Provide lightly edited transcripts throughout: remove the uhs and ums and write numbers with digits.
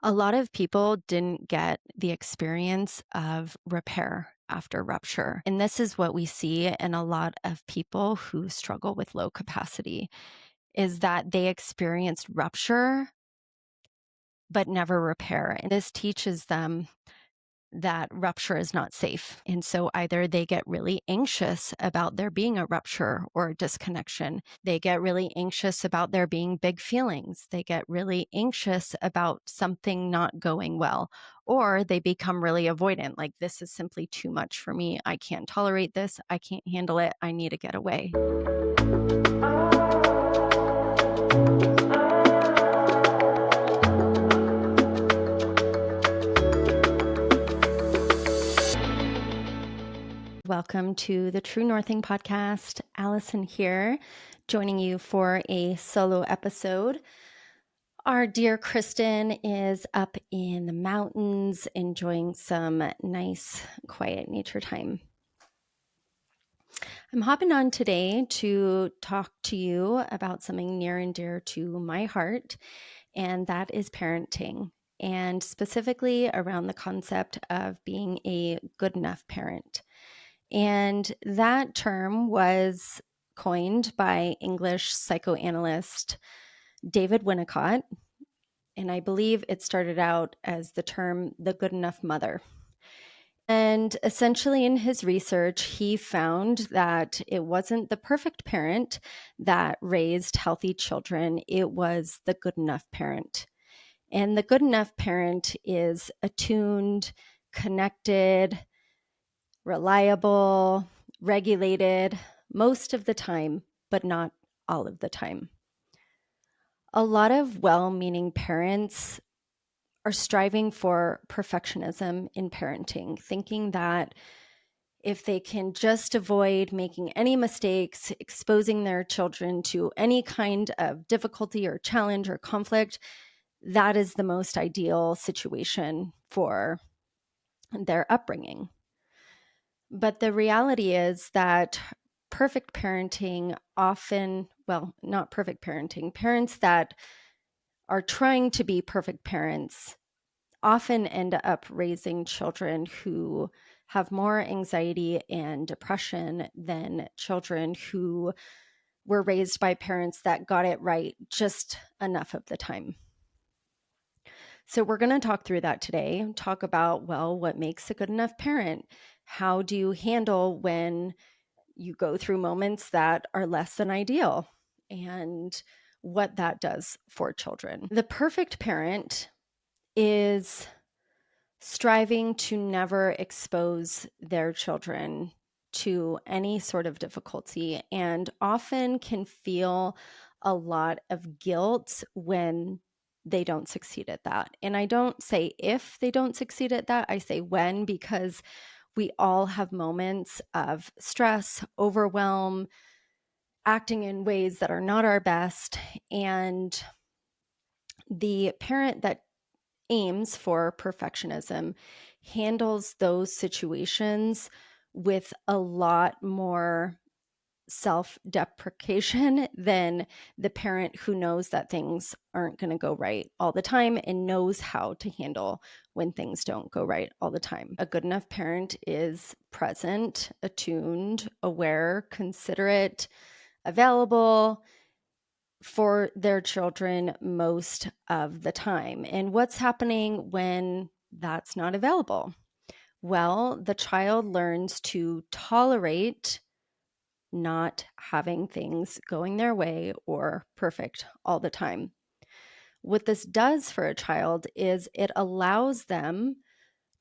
A lot of people didn't get the experience of repair after rupture. And this is what we see in a lot of people who struggle with low capacity is that they experienced rupture but never repair. And this teaches them that rupture is not safe. And so either they get really anxious about there being a rupture or a disconnection. They get really anxious about there being big feelings. They get really anxious about something not going well, or they become really avoidant. Like, this is simply too much for me. I can't tolerate this. I can't handle it. I need to get away. Welcome to the True Northing podcast. Allison here, joining you for a solo episode. Our dear Kristen is up in the mountains enjoying some nice, quiet nature time. I'm hopping on today to talk to you about something near and dear to my heart, and that is parenting, and specifically around the concept of being a good enough parent. And that term was coined by English psychoanalyst David Winnicott. And I believe it started out as the term the good enough mother. And essentially, in his research, he found that it wasn't the perfect parent that raised healthy children, it was the good enough parent. And the good enough parent is attuned, connected, reliable, regulated most of the time, but not all of the time. A lot of well-meaning parents are striving for perfectionism in parenting, thinking that if they can just avoid making any mistakes, exposing their children to any kind of difficulty or challenge or conflict, that is the most ideal situation for their upbringing. But the reality is that perfect parenting often, well, not perfect parenting, parents that are trying to be perfect parents often end up raising children who have more anxiety and depression than children who were raised by parents that got it right just enough of the time. So we're going to talk through that today, talk about, well, what makes a good enough parent? How do you handle when you go through moments that are less than ideal and what that does for children? The perfect parent is striving to never expose their children to any sort of difficulty and often can feel a lot of guilt when they don't succeed at that. And I don't say if they don't succeed at that, I say when, because we all have moments of stress, overwhelm, acting in ways that are not our best. And the parent that aims for perfectionism handles those situations with a lot more self-deprecation than the parent who knows that things aren't going to go right all the time and knows how to handle when things don't go right all the time. A good enough parent is present, attuned, aware, considerate, available for their children most of the time. And what's happening when that's not available? Well, the child learns to tolerate not having things going their way or perfect all the time. What this does for a child is it allows them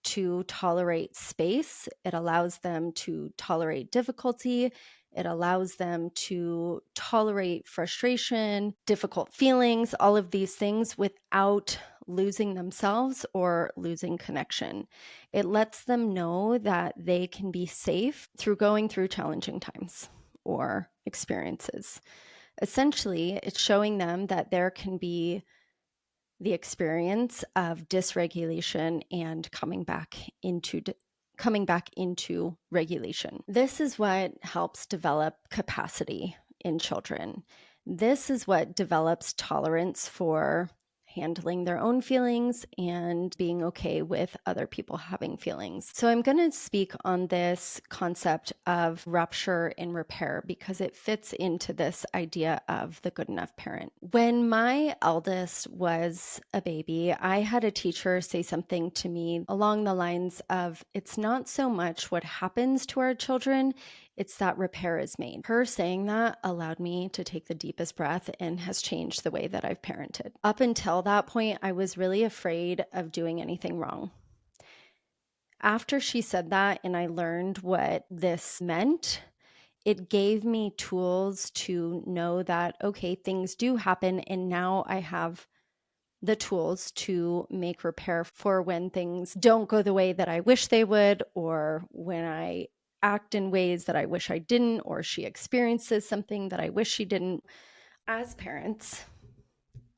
to tolerate space. It allows them to tolerate difficulty. It allows them to tolerate frustration, difficult feelings, all of these things without losing themselves or losing connection. It lets them know that they can be safe through going through challenging times or experiences. Essentially, it's showing them that there can be the experience of dysregulation and coming back into regulation. This is what helps develop capacity in children. This is what develops tolerance for handling their own feelings and being okay with other people having feelings. So I'm going to speak on this concept of rupture and repair because it fits into this idea of the good enough parent. When my eldest was a baby, I had a teacher say something to me along the lines of, it's not so much what happens to our children, it's that repair is made. Her saying that allowed me to take the deepest breath and has changed the way that I've parented. Up until that point, I was really afraid of doing anything wrong. After she said that and I learned what this meant, it gave me tools to know that, okay, things do happen. And now I have the tools to make repair for when things don't go the way that I wish they would, or when I act in ways that I wish I didn't, or she experiences something that I wish she didn't. As parents,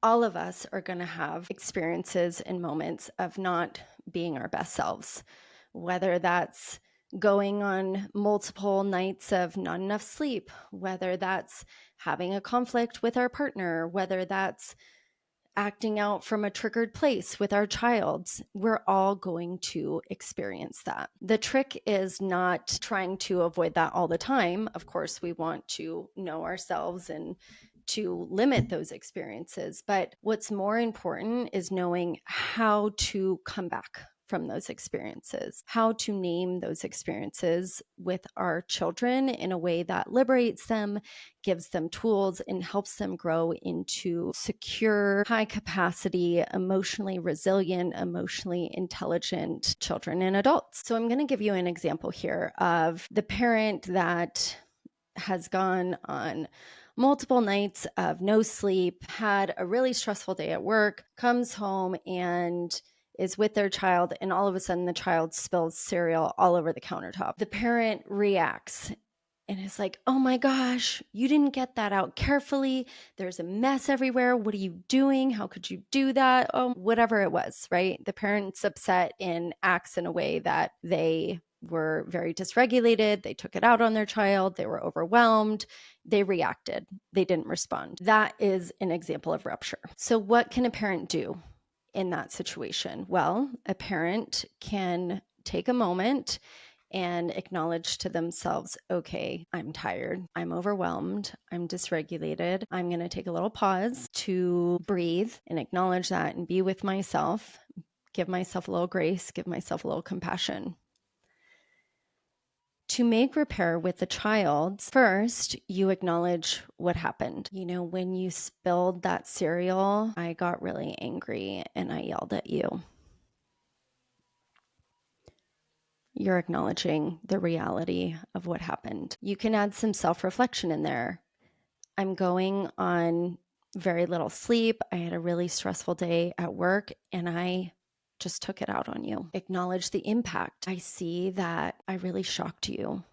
all of us are going to have experiences and moments of not being our best selves, whether that's going on multiple nights of not enough sleep, whether that's having a conflict with our partner, whether that's acting out from a triggered place with our child. We're all going to experience that. The trick is not trying to avoid that all the time. Of course, we want to know ourselves and to limit those experiences. But what's more important is knowing how to come back from those experiences, how to name those experiences with our children in a way that liberates them, gives them tools, and helps them grow into secure, high capacity, emotionally resilient, emotionally intelligent children and adults. So I'm going to give you an example here of the parent that has gone on multiple nights of no sleep, had a really stressful day at work, comes home and is with their child, and all of a sudden the child spills cereal all over the countertop. The parent reacts and is like, oh my gosh, you didn't get that out carefully. There's a mess everywhere. What are you doing? How could you do that? Oh, whatever it was, right? The parent's upset and acts in a way that they were very dysregulated. They took it out on their child. They were overwhelmed. They reacted. They didn't respond. That is an example of rupture. So, what can a parent do in that situation? Well, a parent can take a moment and acknowledge to themselves, okay, I'm tired, I'm overwhelmed, I'm dysregulated. I'm going to take a little pause to breathe and acknowledge that and be with myself, give myself a little grace, give myself a little compassion. To make repair with the child, first, you acknowledge what happened. You know, when you spilled that cereal, I got really angry and I yelled at you. You're acknowledging the reality of what happened. You can add some self-reflection in there. I'm going on very little sleep. I had a really stressful day at work and I just took it out on you. Acknowledge the impact. I see that I really shocked you,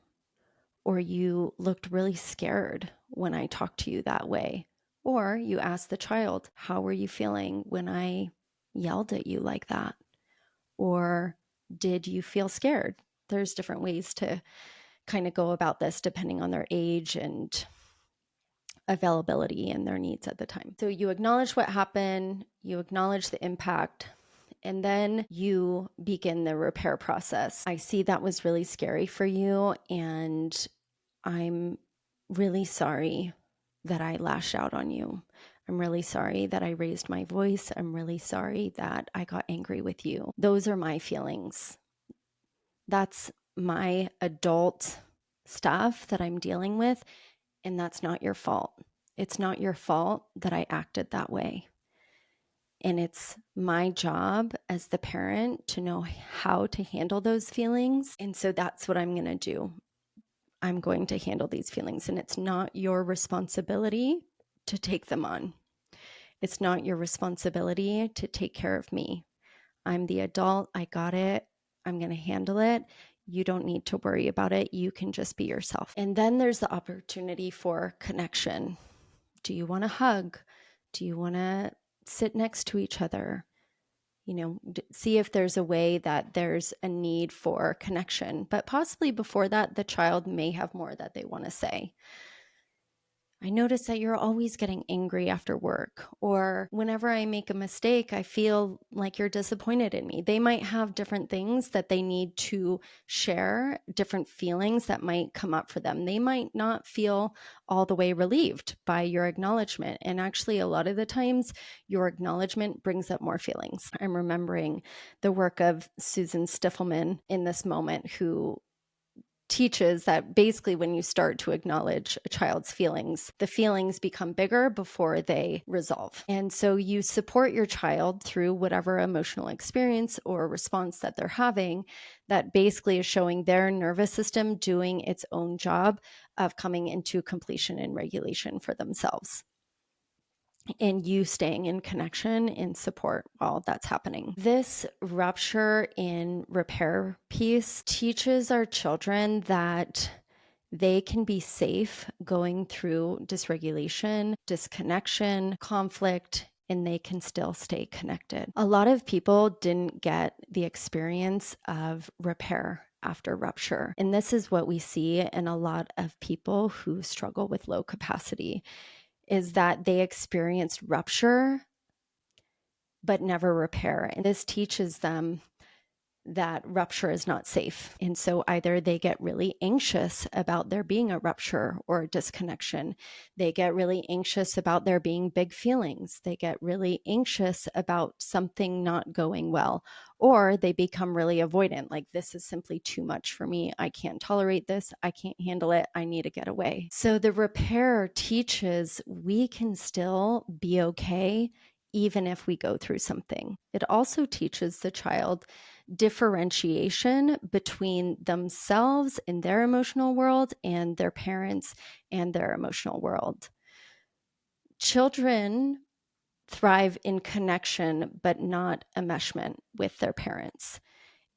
or you looked really scared when I talked to you that way. Or you ask the child, how were you feeling when I yelled at you like that? Or did you feel scared? There's different ways to kind of go about this depending on their age and availability and their needs at the time. So you acknowledge what happened, you acknowledge the impact, and then you begin the repair process. I see that was really scary for you, and I'm really sorry that I lashed out on you. I'm really sorry that I raised my voice. I'm really sorry that I got angry with you. Those are my feelings. That's my adult stuff that I'm dealing with, and that's not your fault. It's not your fault that I acted that way. And it's my job as the parent to know how to handle those feelings. And so that's what I'm going to do. I'm going to handle these feelings, and it's not your responsibility to take them on. It's not your responsibility to take care of me. I'm the adult. I got it. I'm going to handle it. You don't need to worry about it. You can just be yourself. And then there's the opportunity for connection. Do you want to hug? Do you want to sit next to each other? You know, see if there's a way that there's a need for connection. But possibly before that, the child may have more that they want to say. I notice that you're always getting angry after work, or whenever I make a mistake, I feel like you're disappointed in me. They might have different things that they need to share, different feelings that might come up for them. They might not feel all the way relieved by your acknowledgement. And actually, a lot of the times, your acknowledgement brings up more feelings. I'm remembering the work of Susan Stiffelman in this moment, who teaches that basically when you start to acknowledge a child's feelings, the feelings become bigger before they resolve. And so you support your child through whatever emotional experience or response that they're having that basically is showing their nervous system doing its own job of coming into completion and regulation for themselves, and you staying in connection and support while that's happening. This rupture in repair piece teaches our children that they can be safe going through dysregulation, disconnection, conflict, and they can still stay connected. A lot of people didn't get the experience of repair after rupture. And this is what we see in a lot of people who struggle with low capacity, is that they experienced rupture but never repair. And this teaches them that rupture is not safe. And so either they get really anxious about there being a rupture or a disconnection. They get really anxious about there being big feelings. They get really anxious about something not going well, or they become really avoidant. Like, this is simply too much for me. I can't tolerate this. I can't handle it. I need to get away. So the repair teaches we can still be okay even if we go through something. It also teaches the child differentiation between themselves in their emotional world and their parents and their emotional world. Children thrive in connection, but not enmeshment with their parents.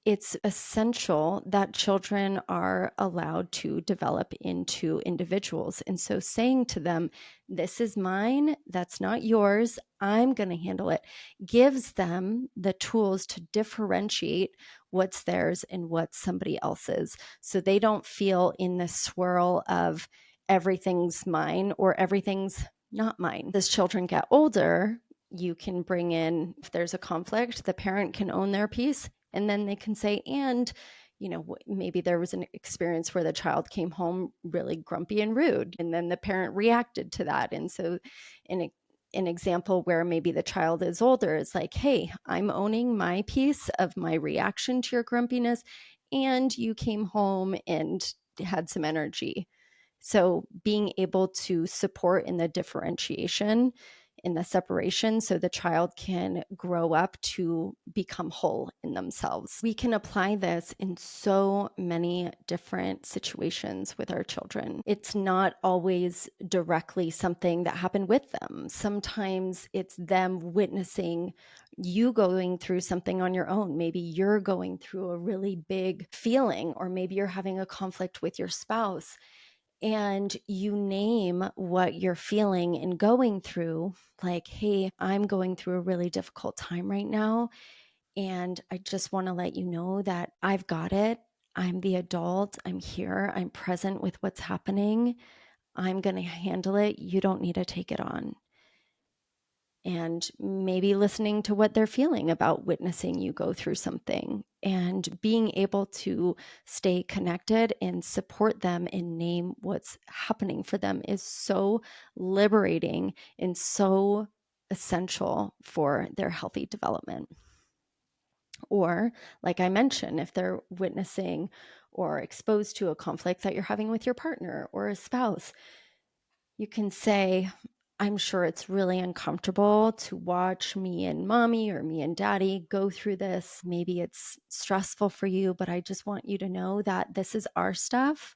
It's essential that children are allowed to develop into individuals. And so saying to them, this is mine, that's not yours, I'm going to handle it, gives them the tools to differentiate what's theirs and what's somebody else's. So they don't feel in this swirl of everything's mine or everything's not mine. As children get older, you can bring in, if there's a conflict, the parent can own their piece, and then they can say, and, maybe there was an experience where the child came home really grumpy and rude, and then the parent reacted to that. And so an example where maybe the child is older is like, hey, I'm owning my piece of my reaction to your grumpiness, and you came home and had some energy. So being able to support in the differentiation, in the separation, so the child can grow up to become whole in themselves. We can apply this in so many different situations with our children. It's not always directly something that happened with them. Sometimes it's them witnessing you going through something on your own. Maybe you're going through a really big feeling, or maybe you're having a conflict with your spouse, and you name what you're feeling and going through, like, hey, I'm going through a really difficult time right now. And I just want to let you know that I've got it. I'm the adult. I'm here. I'm present with what's happening. I'm going to handle it. You don't need to take it on. And maybe listening to what they're feeling about witnessing you go through something, and being able to stay connected and support them and name what's happening for them is so liberating and so essential for their healthy development. Or, like I mentioned, if they're witnessing or exposed to a conflict that you're having with your partner or a spouse, you can say, I'm sure it's really uncomfortable to watch me and mommy or me and daddy go through this. Maybe it's stressful for you, but I just want you to know that this is our stuff.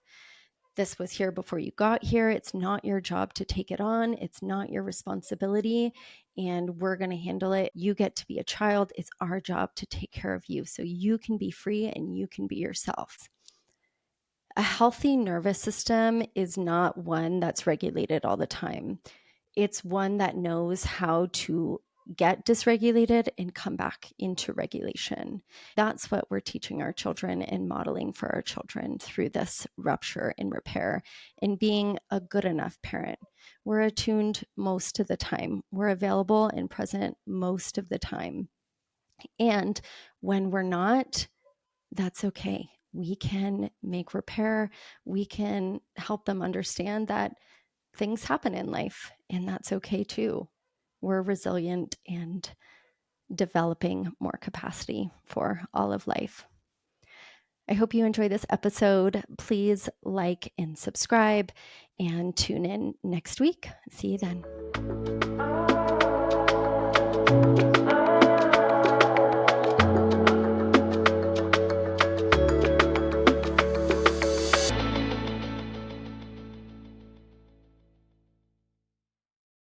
This was here before you got here. It's not your job to take it on. It's not your responsibility, and we're going to handle it. You get to be a child. It's our job to take care of you so you can be free and you can be yourself. A healthy nervous system is not one that's regulated all the time. It's one that knows how to get dysregulated and come back into regulation. That's what we're teaching our children and modeling for our children through this rupture and repair and being a good enough parent. We're attuned most of the time. We're available and present most of the time. And when we're not, that's okay. We can make repair. We can help them understand that things happen in life, and that's okay too. We're resilient and developing more capacity for all of life. I hope you enjoy this episode. Please like and subscribe and tune in next week. See you then.